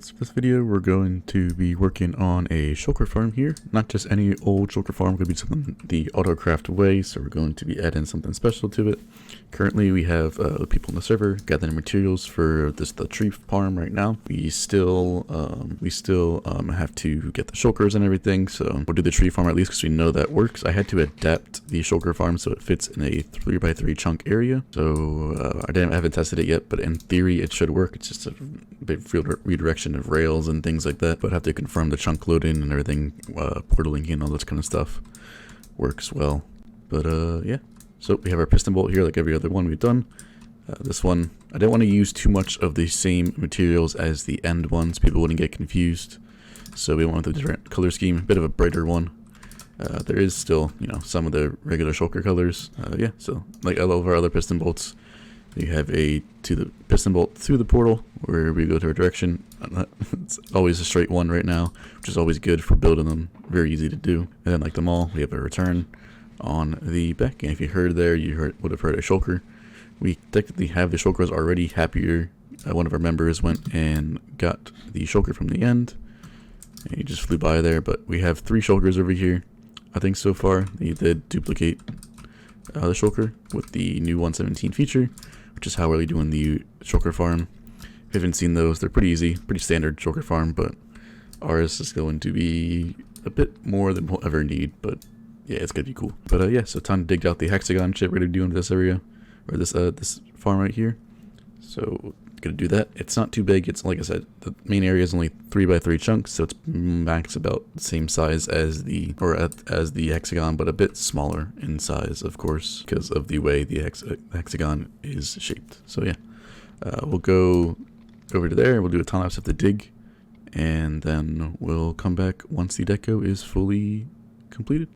Alright, so this video we're going to be working on a shulker farm here. Not just any old shulker farm, could be something the AutoCraft way, so we're going to be adding something special to it. Currently we have people in the server gathering materials for the tree farm right now. We still have to get the shulkers and everything, so we'll do the tree farm at least because we know that works. I had to adapt the shulker farm so it fits in a 3x3 chunk area, so I haven't tested it yet, but in theory it should work. It's just a big field redirection of rails and things like that, but have to confirm the chunk loading and everything, portaling and all this kind of stuff works well. But yeah, so we have our piston bolt here like every other one we've done. This one, I didn't want to use too much of the same materials as the end ones, people wouldn't get confused, so we went with a different color scheme, a bit of a brighter one. There is still, you know, some of the regular shulker colors. Yeah, so like all of our other piston bolts, you have a piston bolt through the portal where we go to a direction. It's always a straight one right now, which is always good for building them. Very easy to do. And then like them all, we have a return on the back. And if you heard there, you would have heard a shulker. We technically have the shulkers already. Happier, one of our members went and got the shulker from the end. And he just flew by there, but we have 3 shulkers over here. I think so far they did duplicate the shulker with the new 117 feature, which is how we're doing the shulker farm. If you haven't seen those, they're pretty easy, pretty standard shulker farm, but ours is going to be a bit more than we'll ever need, but yeah, it's gonna be cool. But yeah, so time to dig out the hexagon shit we're gonna do into this area, or this farm right here. So gonna do that. It's not too big. It's like I said, the main area is only 3x3 chunks, so it's max about the same size as the hexagon, but a bit smaller in size, of course, because of the way the hexagon is shaped. So yeah, we'll go over to there. We'll do a time lapse of the dig, and then we'll come back once the deco is fully completed.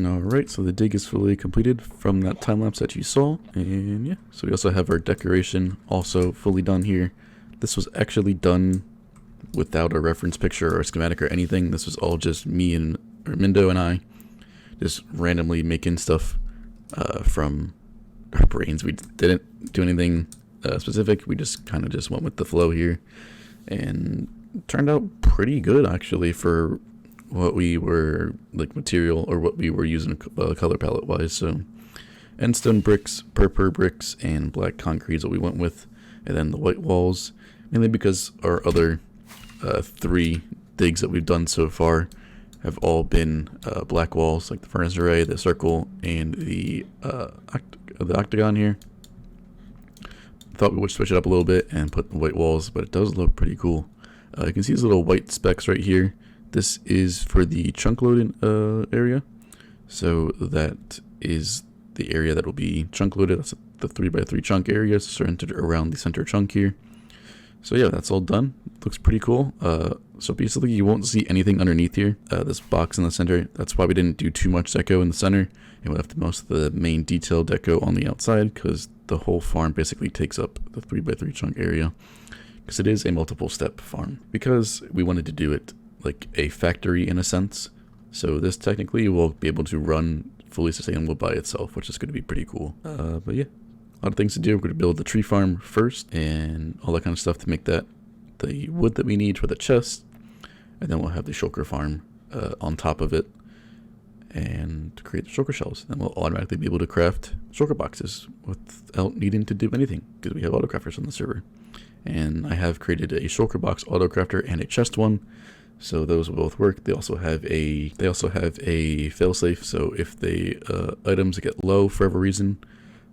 Alright, so the dig is fully completed from that time lapse that you saw, and yeah, so we also have our decoration also fully done here. This was actually done without a reference picture or a schematic or anything. This was all just me and Mindo and I just randomly making stuff from our brains. We didn't do anything specific. We just kind of just went with the flow here, and it turned out pretty good actually for what we were like material or what we were using color palette wise. So endstone bricks, purple bricks, and black concrete is what we went with, and then the white walls, mainly because our other 3 digs that we've done so far have all been black walls, like the furnace array, the circle, and the octagon here. Thought we would switch it up a little bit and put the white walls, but it does look pretty cool. You can see these little white specks right here. This is for the chunk loading area, so that is the area that will be chunk loaded. That's the 3x3 chunk area centered around the center chunk here. So yeah, that's all done. Looks pretty cool. So basically you won't see anything underneath here. This box in the center, that's why we didn't do too much deco in the center, and we left most of the main detail deco on the outside, because the whole farm basically takes up the 3x3 chunk area, because it is a multiple step farm, because we wanted to do it like a factory in a sense. So this technically will be able to run fully sustainable by itself, which is going to be pretty cool. But yeah, a lot of things to do. We're going to build the tree farm first and all that kind of stuff to make that the wood that we need for the chest, and then we'll have the shulker farm on top of it and create the shulker shells. Then we'll automatically be able to craft shulker boxes without needing to do anything, because we have AutoCrafters on the server. And I have created a shulker box AutoCrafter and a chest one, so those will both work. They also have a failsafe, so if the items get low for whatever reason,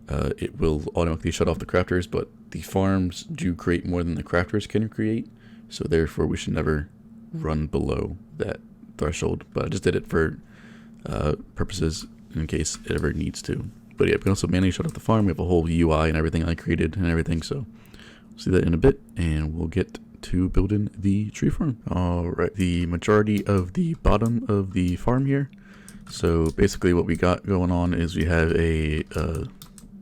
it will automatically shut off the crafters. But the farms do create more than the crafters can create, so therefore we should never run below that threshold. But I just did it for purposes in case it ever needs to. But yeah, we can also manually shut off the farm. We have a whole UI and everything I created and everything, so we'll see that in a bit, and we'll get to building the tree farm. Alright, the majority of the bottom of the farm here. So basically what we got going on is we have a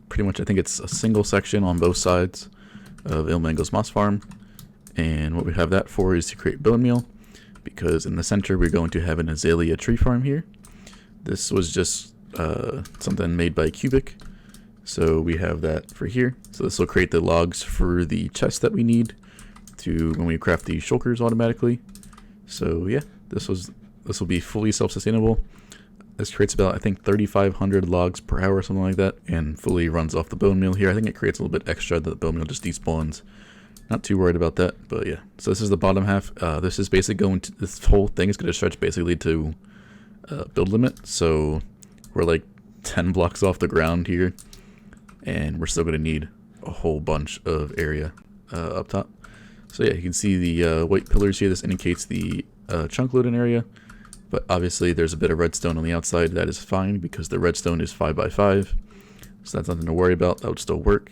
pretty much, I think it's a single section on both sides of Ilmango's moss farm, and what we have that for is to create bone meal, because in the center we're going to have an azalea tree farm here. This was just something made by Cubic, so we have that for here. So this will create the logs for the chest that we need to when we craft the shulkers automatically. So yeah, this will be fully self-sustainable. This creates about, I think, 3,500 logs per hour or something like that, and fully runs off the bone meal here. I think it creates a little bit extra that the bone meal just despawns. Not too worried about that, but yeah. So this is the bottom half. This is basically going to, this whole thing is going to stretch basically to build limit. So we're like 10 blocks off the ground here, and we're still going to need a whole bunch of area up top. So yeah, you can see the white pillars here. This indicates the chunk loading area, but obviously there's a bit of redstone on the outside. That is fine because the redstone is 5x5, so that's nothing to worry about. That would still work.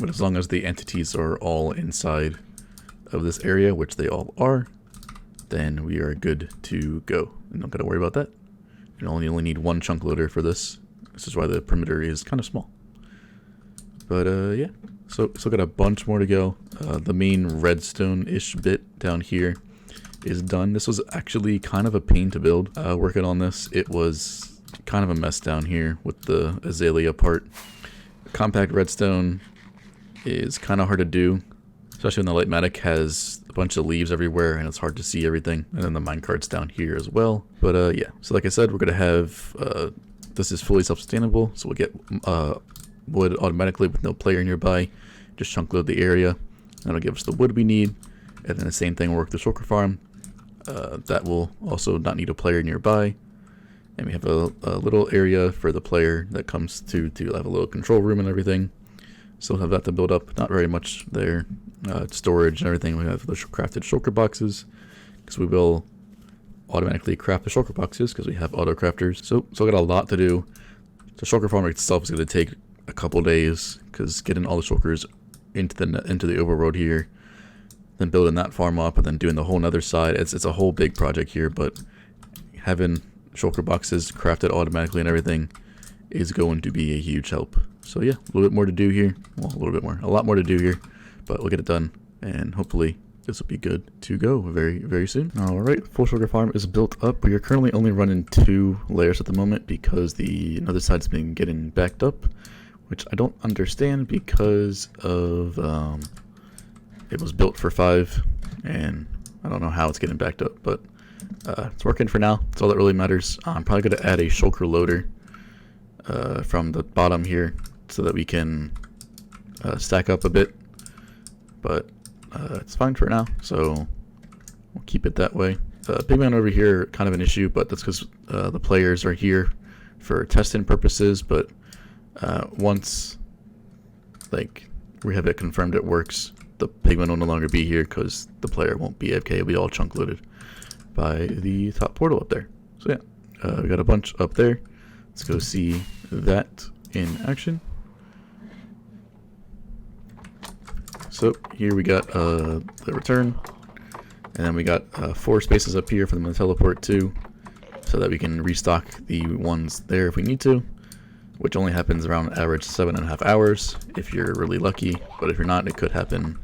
But as long as the entities are all inside of this area, which they all are, then we are good to go. And don't gotta worry about that. You only need one chunk loader for this. This is why the perimeter is kind of small. But yeah, so still got a bunch more to go. The main redstone-ish bit down here is done. This was actually kind of a pain to build. Working on this, it was kind of a mess down here with the azalea part. Compact redstone is kind of hard to do, especially when the Lightmatic has a bunch of leaves everywhere and it's hard to see everything. And then the minecart's down here as well. But yeah, so like I said, we're gonna have this is fully self-sustainable, so we'll get wood automatically with no player nearby. Just chunk load the area, that'll give us the wood we need. And then the same thing will work the shulker farm. That will also not need a player nearby. And we have a little area for the player that comes to have a little control room and everything. Still have that to build up, not very much there. Storage and everything. We have the crafted shulker boxes, because we will automatically craft the shulker boxes because we have AutoCrafters. So got a lot to do. The shulker farm itself is going to take a couple days, because getting all the shulkers into the overworld here, then building that farm up, and then doing the whole other side. It's a whole big project here, but having shulker boxes crafted automatically and everything is going to be a huge help. So yeah, a little bit more to do here. Well, a lot more to do here, but we'll get it done, and hopefully this will be good to go very, very soon. Alright, full shulker farm is built up. We are currently only running 2 layers at the moment because the other side's been getting backed up, which I don't understand because of it was built for 5, and I don't know how it's getting backed up, but it's working for now. That's all that really matters. I'm probably going to add a shulker loader from the bottom here so that we can stack up a bit, but it's fine for now, so we'll keep it that way. Pigman over here, kind of an issue, but that's because the players are here for testing purposes, but once like we have it confirmed it works, the pigman will no longer be here because the player won't be AFK. It'll be all chunk loaded by the top portal up there. So yeah, we got a bunch up there. Let's go see that in action. So here we got the return, and then we got 4 spaces up here for them to teleport to, so that we can restock the ones there if we need to. which only happens around average 7.5 hours if you're really lucky, but if you're not, it could happen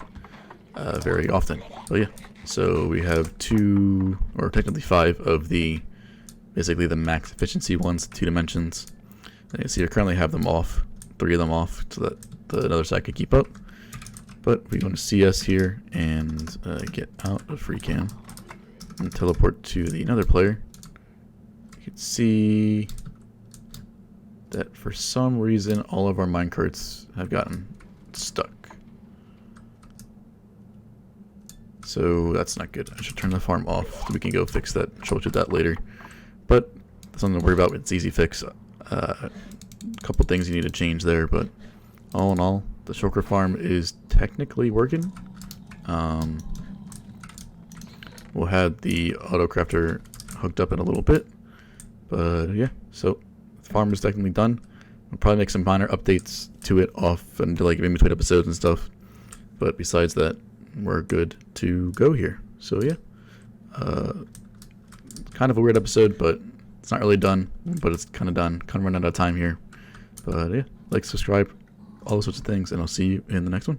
very often. So yeah, so we have 2, or technically 5 of the basically the max efficiency ones, 2 dimensions. And you see I currently have them off, 3 of them off, so that the other side could keep up. But we go to CS here and get out of free cam and teleport to the another player. You can see that for some reason all of our minecarts have gotten stuck. So that's not good. I should turn the farm off so we can go fix that, troubleshoot that later. But that's nothing to worry about. It's easy fix. A couple things you need to change there, but all in all, the Shulker farm is technically working. We'll have the AutoCrafter hooked up in a little bit, but yeah, so the farm is technically done. We'll probably make some minor updates to it off and like in between episodes and stuff, but besides that, we're good to go here. So yeah, kind of a weird episode, but it's not really done, but it's kind of done. Kind of running out of time here, but yeah, like, subscribe, all those sorts of things, and I'll see you in the next one.